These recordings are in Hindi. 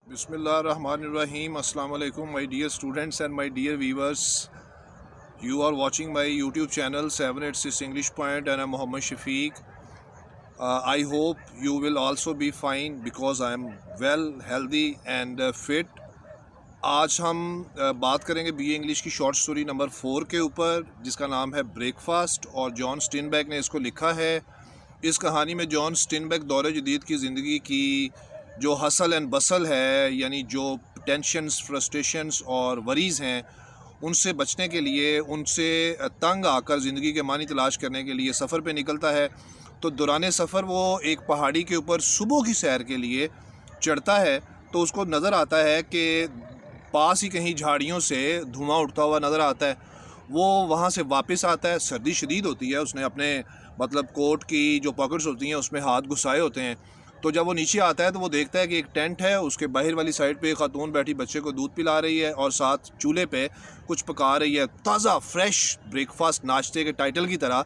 Bismillahirrahmanirrahim. Assalamu alaikum, my dear students and my dear viewers. You are watching my YouTube channel 786 English Point and I'm Muhammad Shafiq. I hope you will also be fine because I am well, healthy and fit. आज हम बात करेंगे BA इंग्लिश की शॉर्ट स्टोरी नंबर 4 के ऊपर, जिसका नाम है ब्रेकफास्ट और जॉन स्टिनबेक ने इसको लिखा है। इस कहानी में जॉन स्टिनबेक दौर जदीद की ज़िंदगी की जो हसल एंड बसल है, यानी जो टेंशन्स, फ्रस्ट्रेशंस और वरीज़ हैं, उनसे बचने के लिए, उनसे तंग आकर ज़िंदगी के मानी तलाश करने के लिए सफ़र पे निकलता है। तो दौरान सफ़र वो एक पहाड़ी के ऊपर सुबह की सैर के लिए चढ़ता है, तो उसको नज़र आता है कि पास ही कहीं झाड़ियों से धुआं उठता हुआ नज़र आता है। वो वहाँ से वापस आता है, सर्दी शदीद होती है, उसने अपने कोट की जो पॉकेट्स होती हैं उसमें हाथ घुसाए होते हैं। तो जब वो नीचे आता है तो वो देखता है कि एक टेंट है, उसके बाहर वाली साइड पे एक खातून बैठी बच्चे को दूध पिला रही है और साथ चूल्हे पे कुछ पका रही है, ताज़ा फ्रेश ब्रेकफास्ट, नाश्ते के टाइटल की तरह।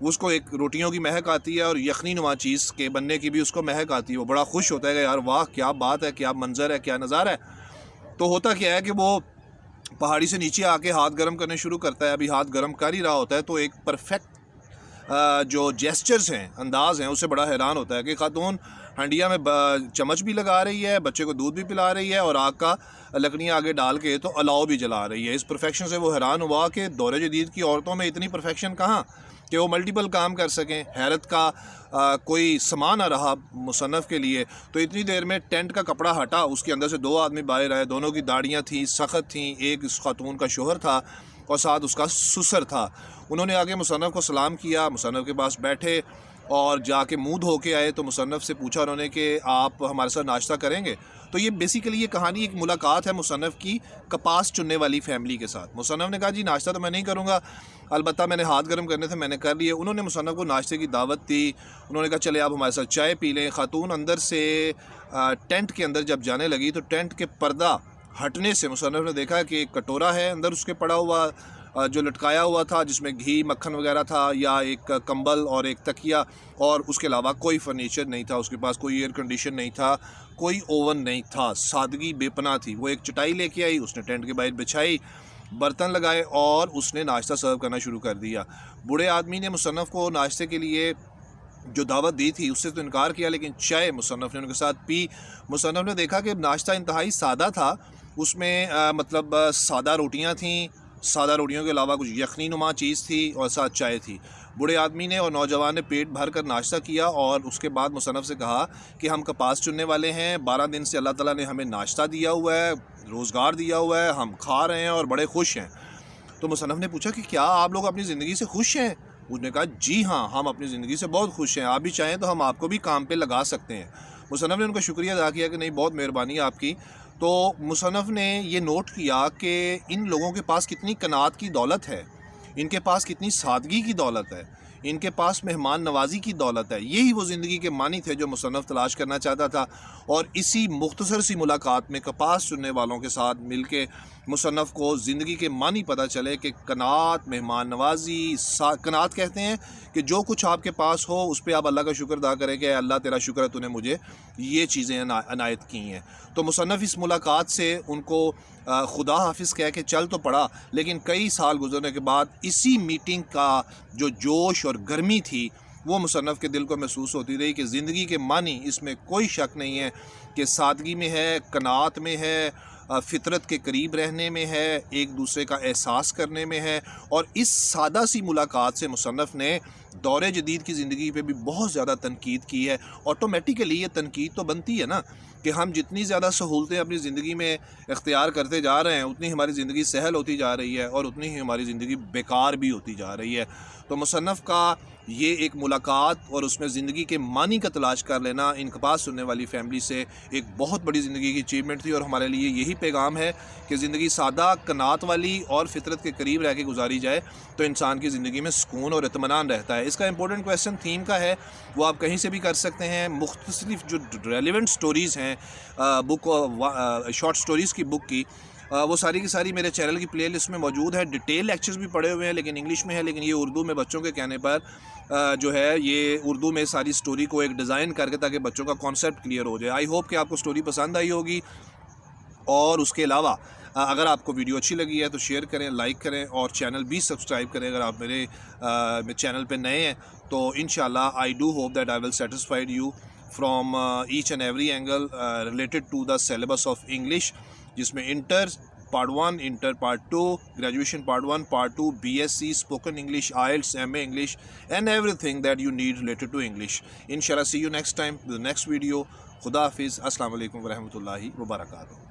उसको एक रोटियों की महक आती है और यखनी नुमा चीज़ के बनने की भी उसको महक आती है। वो बड़ा खुश होता है कि यार वाह, क्या बात है, क्या मंजर है, क्या नज़ारा है। तो होता क्या है कि वो पहाड़ी से नीचे आके हाथ गर्म करने शुरू करता है। अभी हाथ गर्म कर ही रहा होता है तो एक परफेक्ट जो जेस्चर्स हैं, अंदाज़ हैं, उससे बड़ा हैरान होता है कि खातून हंडिया में चम्मच भी लगा रही है, बच्चे को दूध भी पिला रही है और आग का लकड़ियाँ आगे डाल के तो अलाव भी जला रही है। इस परफेक्शन से वो हैरान हुआ कि दौर जदीद की औरतों में इतनी परफेक्शन कहाँ कि वो मल्टीपल काम कर सकें। हैरत का कोई समा ना रहा मुसन्नफ़ के लिए। तो इतनी देर में टेंट का कपड़ा हटा, उसके अंदर से दो आदमी बाहर आए। दोनों की दाढ़ियाँ थी, सख्त थी। एक इस खातून का शोहर था और साथ उसका ससुर था। उन्होंने आगे मुसन्नफ़ को सलाम किया, मुसन्नफ़ के पास बैठे और जाके मुँह धो के आए। तो मुसन्नफ़ से पूछा उन्होंने कि आप हमारे साथ नाश्ता करेंगे। तो ये बेसिकली ये कहानी एक मुलाकात है मुसन्नफ़ की कपास चुनने वाली फ़ैमिली के साथ। मुसन्नफ़ ने कहा जी नाश्ता तो मैं नहीं करूँगा, अलबत्ता मैंने हाथ गर्म करने थे, मैंने कर लिए। उन्होंने मुसन्नफ़ को नाश्ते की दावत दी। उन्होंने कहा चले आप हमारे साथ चाय पी लें। खातून अंदर से टेंट के अंदर जब जाने लगी तो टेंट के पर्दा हटने से मुसन्नफ़ ने देखा कि एक कटोरा है अंदर उसके पड़ा हुआ, जो लटकाया हुआ था, जिसमें घी मक्खन वगैरह था, या एक कंबल और एक तकिया, और उसके अलावा कोई फर्नीचर नहीं था। उसके पास कोई एयर कंडीशन नहीं था, कोई ओवन नहीं था। सादगी बेपनाह थी। वो एक चटाई लेके आई, उसने टेंट के बाहर बिछाई, बर्तन लगाए और उसने नाश्ता सर्व करना शुरू कर दिया। बूढ़े आदमी ने मुसन्नफ़ को नाश्ते के लिए जो दावत दी थी उससे तो इनकार किया, लेकिन चाय मुसन्नफ़ ने उनके साथ पी। मुसन्नफ़ ने देखा कि नाश्ता इंतहाई सादा था। उसमें सादा रोटियां थीं, सादा रोटियों के अलावा कुछ यखनी नुमा चीज़ थी और साथ चाय थी। बूढ़े आदमी ने और नौजवान ने पेट भर कर नाश्ता किया और उसके बाद मुसन्नफ़ से कहा कि हम कपास चुनने वाले हैं, 12 दिन से अल्लाह ताला ने हमें नाश्ता दिया हुआ है, रोज़गार दिया हुआ है, हम खा रहे हैं और बड़े खुश हैं। तो मुसन्नफ़ ने पूछा कि क्या आप लोग अपनी ज़िंदगी से खुश हैं? उसने कहा जी हाँ, हम अपनी ज़िंदगी से बहुत खुश हैं, आप भी चाहें तो हम आपको भी काम पे लगा सकते हैं। मुसन्नफ़ ने उनका शुक्रिया अदा किया कि नहीं, बहुत मेहरबानी आपकी। तो मुसन्नफ़ ने ये नोट किया कि इन लोगों के पास कितनी कनात की दौलत है, इनके पास कितनी सादगी की दौलत है, इनके पास मेहमान नवाजी की दौलत है। यही वो ज़िंदगी के मानी थे जो मुसन्नफ़ तलाश करना चाहता था। और इसी मुख्तसर सी मुलाकात में कपास चुनने वालों के साथ मिल के मुसन्नफ़ को ज़िंदगी के मानी पता चले कि कनात, मेहमान नवाजी, कनात कहते हैं कि जो कुछ आपके पास हो उस पर आप अल्लाह का शुक्र अदा करें कि अल्लाह तेरा शुक्र है तूने मुझे ये चीज़ें अनायत की हैं। तो मुसन्नफ़ इस मुलाकात से उनको खुदा हाफिज़ कह के चल तो पड़ा, लेकिन कई साल गुजरने के बाद इसी मीटिंग का जो जोश और गर्मी थी वो मुसन्नफ़ के दिल को महसूस होती रही कि ज़िंदगी के मानी, इसमें कोई शक नहीं है कि सादगी में है, कनात में है, फ़ितरत के करीब रहने में है, एक दूसरे का एहसास करने में है। और इस सादा सी मुलाकात से मुसन्नफ़ ने दौर जदीद की ज़िंदगी पे भी बहुत ज़्यादा तनकीद की है। ऑटोमेटिकली ये तनकीद तो बनती है ना कि हम जितनी ज़्यादा सहूलतें अपनी ज़िंदगी में इख्तियार करते जा रहे हैं, उतनी हमारी ज़िंदगी सहल होती जा रही है और उतनी ही हमारी ज़िंदगी बेकार भी होती जा रही है। तो मुसन्नफ़ का ये एक मुलाकात और उसमें ज़िंदगी के मानी का तलाश कर लेना इन कपास सुनने वाली फ़ैमिली से एक बहुत बड़ी ज़िंदगी की अचीवमेंट थी। और हमारे लिए यही पैगाम है कि ज़िंदगी सादा, कनात वाली और फ़ितरत के करीब रह के गुजारी जाए तो इंसान की ज़िंदगी में सुकून और इत्मीनान रहता है। इसका इंपॉर्टेंट क्वेश्चन थीम का है, वो आप कहीं से भी कर सकते हैं। मुख्तलिफ जो रेलिवेंट स्टोरीज़ हैं शॉर्ट स्टोरीज़ की बुक की, वो सारी की सारी मेरे चैनल की प्लेलिस्ट में मौजूद है। डिटेल लेक्चर्स भी पड़े हुए हैं, लेकिन इंग्लिश में है, लेकिन ये उर्दू में बच्चों के कहने पर जो है ये उर्दू में सारी स्टोरी को एक डिज़ाइन करके ताकि बच्चों का कॉन्सेप्ट क्लियर हो जाए। आई होप कि आपको स्टोरी पसंद आई होगी। और उसके अलावा अगर आपको वीडियो अच्छी लगी है तो शेयर करें, लाइक करें और चैनल भी सब्सक्राइब करें अगर आप मेरे चैनल पे नए हैं। तो इंशाल्लाह I do hope that I will satisfied you from each and every angle related to the syllabus of English, जिसमें inter part 1, inter part 2, graduation part 1, part 2, BSc, spoken English, IELTS, MA English and everything that you need related to English. इंशाल्लाह see you next time with the next video. खुदा हाफिज़। अस्सलाम वालेकुम व रहमतुल्लाहि व बरकातहू।